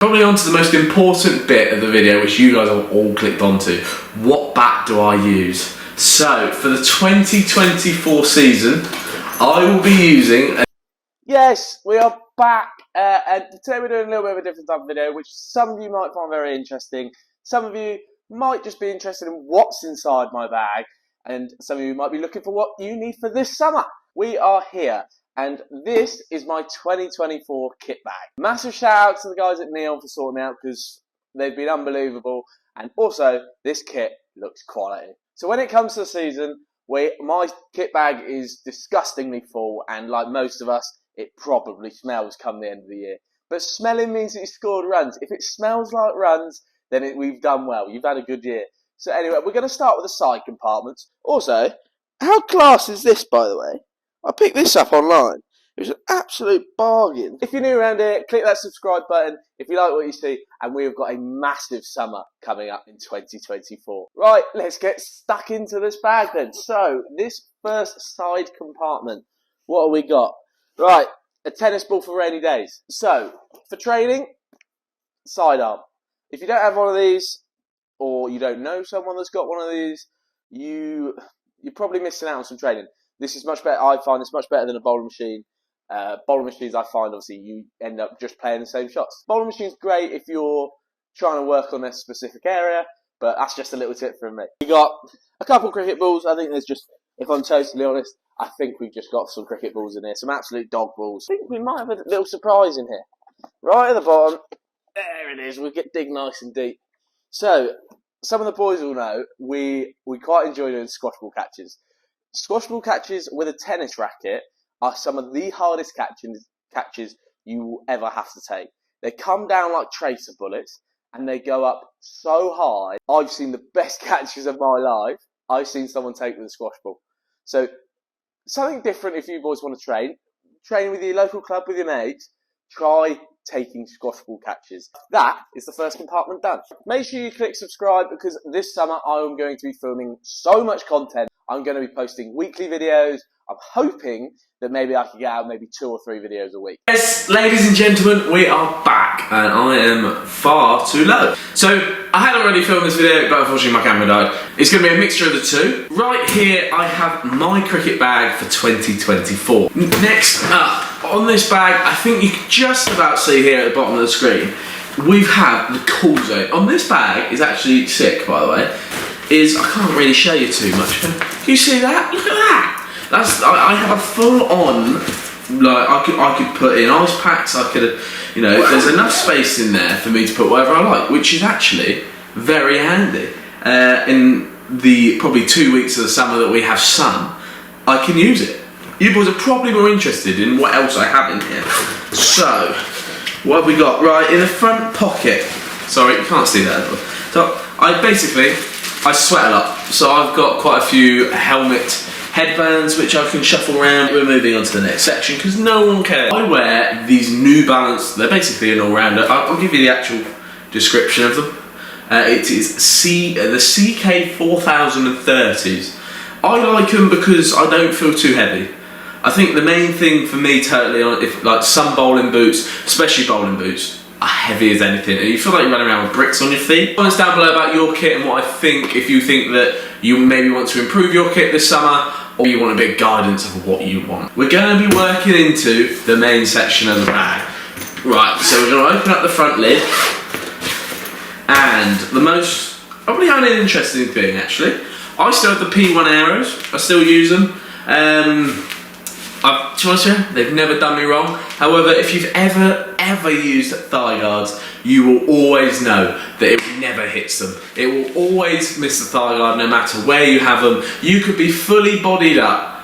Probably on to the most important bit of the video, which you guys have all clicked onto. What bat do I use? So, for the 2024 season, I will be using Yes, we are back, and today we're doing a little bit of a different type of video, which some of you might find very interesting. Some of you might just be interested in what's inside my bag, and some of you might be looking for what you need for this summer. We are here, and this is my 2024 kit bag. Massive shout out to the guys at Neon for sorting me out, because they've been unbelievable, and also this kit looks quality. So when it comes to the season, my kit bag is disgustingly full, and like most of us, it probably smells come the end of the year. But smelling means that you scored runs. If it smells like runs, then we've done well. You've had a good year. So anyway, we're going to start with the side compartments. Also, how class is this, by the way? I picked this up online. It was an absolute bargain. If you're new around here, click that subscribe button if you like what you see. And we have got a massive summer coming up in 2024. Right, let's get stuck into this bag then. So, this first side compartment, what have we got? Right, a tennis ball for rainy days. So, for training, sidearm. If you don't have one of these, or you don't know someone that's got one of these, you're probably missing out on some training. This is much better. I find it's much better than a bowling machine. Bowling machines, I find, obviously, you end up just playing the same shots. Bowling machine's great if you're trying to work on a specific area, but that's just a little tip from me. We got a couple cricket balls. I think there's just, if I'm totally honest, I think we've just got some cricket balls in here, some absolute dog balls. I think we might have a little surprise in here. Right at the bottom, there it is, we get dig nice and deep. So, some of the boys will know, we quite enjoy doing squash ball catches. Squash ball catches with a tennis racket are some of the hardest catches you will ever have to take. They come down like tracer bullets, and they go up so high. I've seen the best catches of my life. I've seen someone take with a squash ball. So, something different if you boys want to train with your local club with your mates, try taking squash ball catches. That is the first compartment done. Make sure you click subscribe, because this summer I am going to be filming so much content. I'm going to be posting weekly videos. I'm hoping that maybe I can get out maybe 2 or 3 videos a week. Yes, ladies and gentlemen, we are back, and I am far too low. So, I had already filmed this video, but unfortunately my camera died. It's going to be a mixture of the two. Right here, I have my cricket bag for 2024. Next up, on this bag, I think you can just about see here at the bottom of the screen, we have the cool zone. On this bag is actually sick, by the way, I can't really show you too much. Can you see that? Look at that! I have a full-on, like, I could put in ice packs, I could, there's enough space in there for me to put whatever I like, which is actually very handy. In the probably 2 weeks of the summer that we have sun, I can use it. You boys are probably more interested in what else I have in here. So, what have we got? Right, in the front pocket, sorry, you can't see that. So, I sweat a lot, so I've got quite a few helmet headbands which I can shuffle around. We're moving on to the next section because no one cares. I wear these New Balance, they're basically an all-rounder. I'll give you the actual description of them. It is the CK 4030s. I like them because I don't feel too heavy. I think the main thing for me if some bowling boots, especially bowling boots, are heavy as anything, and you feel like you're running around with bricks on your feet. Comments down below about your kit and what I think, if you think that you maybe want to improve your kit this summer, or you want a bit of guidance of what you want. We're going to be working into the main section of the bag. Right, so we're going to open up the front lid, and the most, probably uninteresting thing actually, I still have the P1 arrows, I still use them. To be honest with you, they've never done me wrong. However, if you've ever used thigh guards, you will always know that it never hits them. It will always miss the thigh guard no matter where you have them. You could be fully bodied up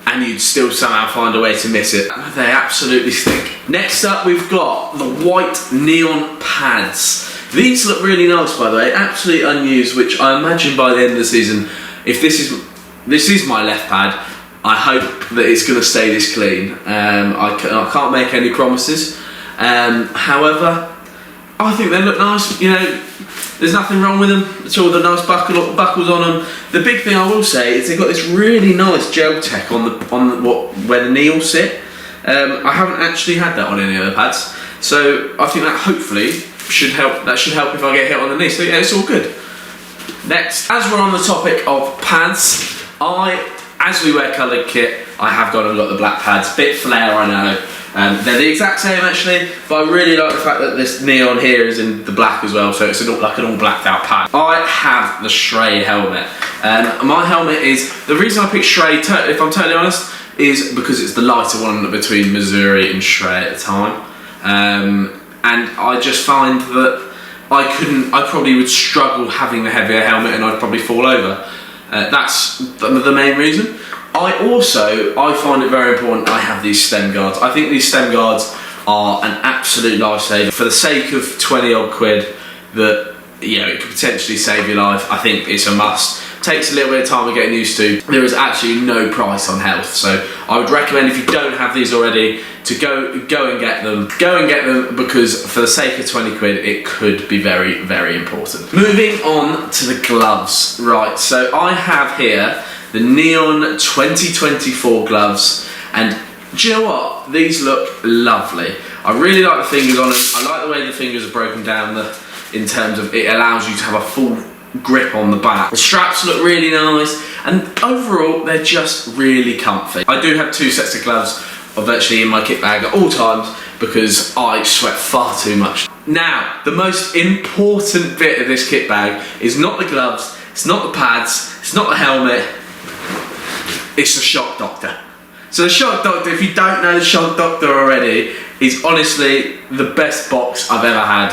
and you'd still somehow find a way to miss it. They absolutely stink. Next up, we've got the white neon pads. These look really nice, by the way, absolutely unused, which I imagine by the end of the season, if this is my left pad, I hope that it's going to stay this clean. I can't make any promises. However, I think they look nice. There's nothing wrong with them. It's all the nice buckles on them. The big thing I will say is they've got this really nice gel tech where the knee will sit. I haven't actually had that on any other pads, so I think that hopefully should help. That should help if I get hit on the knee. So yeah, it's all good. Next, as we're on the topic of pads, as we wear coloured kit, I have gone and got the black pads. Bit flare, I know. They're the exact same actually, but I really like the fact that this neon here is in the black as well, so it's like an all blacked out pad. I have the Stray helmet. My helmet is, the reason I picked Stray, if I'm totally honest, is because it's the lighter one between Missouri and Stray at the time. And I just find that I probably would struggle having the heavier helmet and I'd probably fall over. That's the main reason. I find it very important I have these stem guards. I think these stem guards are an absolute lifesaver. For the sake of 20 odd quid that, you know, it could potentially save your life, I think it's a must. Takes a little bit of time of getting used to. There is actually no price on health, so I would recommend, if you don't have these already, to go and get them. Go and get them, because for the sake of 20 quid it could be very, very important. Moving on to the gloves. Right, so I have here the Neon 2024 gloves, and do you know what? These look lovely. I really like the fingers on them. I like the way the fingers are broken down in terms of it allows you to have a full grip on the back. The straps look really nice, and overall they're just really comfy. I do have 2 sets of gloves virtually in my kit bag at all times because I sweat far too much. Now, the most important bit of this kit bag is not the gloves, it's not the pads, it's not the helmet, it's the Shock Doctor. So the Shock Doctor, if you don't know the Shock Doctor already, is honestly the best box I've ever had.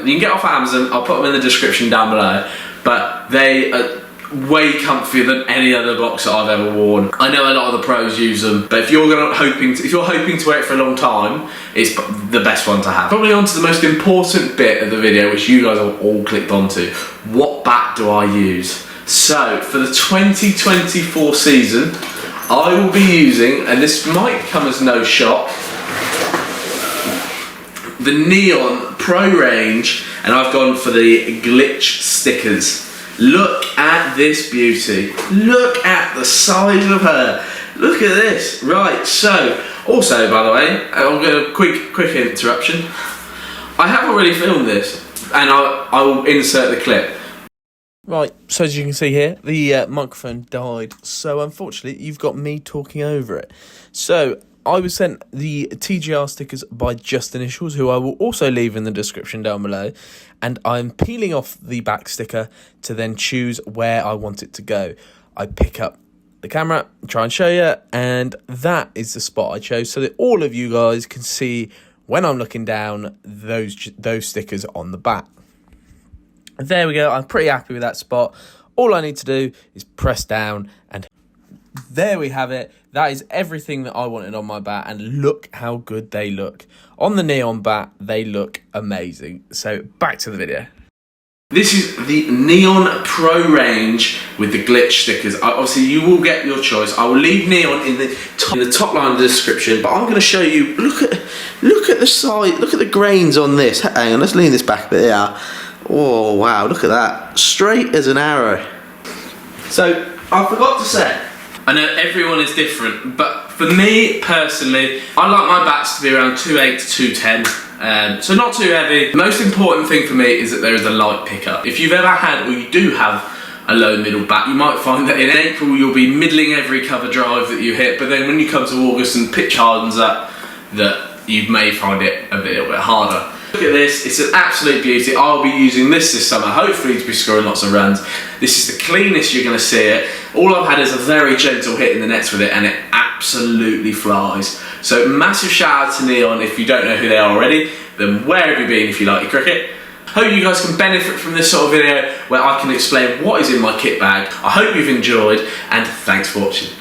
You can get off Amazon, I'll put them in the description down below, but they are way comfier than any other box that I've ever worn. I know a lot of the pros use them, but if you're hoping to wear it for a long time, it's the best one to have. Probably on to the most important bit of the video, which you guys have all clicked onto. What bat do I use? So, for the 2024 season, I will be using, and this might come as no shock, the Neon Pro range, and I've gone for the glitch stickers. Look at this beauty. Look at the size of her. Look at this. Right, so, also, by the way, I'm going to quick interruption. I have already filmed this, and I will insert the clip. Right, so as you can see here, the microphone died, so unfortunately you've got me talking over it. So, I was sent the TGR stickers by Just Initials, who I will also leave in the description down below, and I'm peeling off the back sticker to then choose where I want it to go. I pick up the camera, try and show you, and that is the spot I chose so that all of you guys can see, when I'm looking down, those stickers on the back. There we go, I'm pretty happy with that spot. All I need to do is press down, and there we have it. That is everything that I wanted on my bat, and look how good they look. On the Neon bat, they look amazing. So back to the video. This is the Neon Pro range with the glitch stickers. Obviously, you will get your choice. I will leave Neon in the top line of the description, but I'm going to show you. Look at the side. Look at the grains on this. Hang on, let's lean this back a bit. Yeah. Oh wow, look at that. Straight as an arrow. So I forgot to say, I know everyone is different, but for me personally, I like my bats to be around 2.8 to 2.10. So not too heavy. The most important thing for me is that there is a light pickup. If you've ever had, or you do have, a low middle bat, you might find that in April you'll be middling every cover drive that you hit, but then when you come to August and pitch hardens up, that you may find it a little bit harder. Look at this, it's an absolute beauty. I'll be using this summer, hopefully to be scoring lots of runs. This is the cleanest you're going to see it. All I've had is a very gentle hit in the nets with it, and it absolutely flies. So massive shout out to Neon. If you don't know who they are already, then where have you been if you like your cricket? Hope you guys can benefit from this sort of video where I can explain what is in my kit bag. I hope you've enjoyed, and thanks for watching.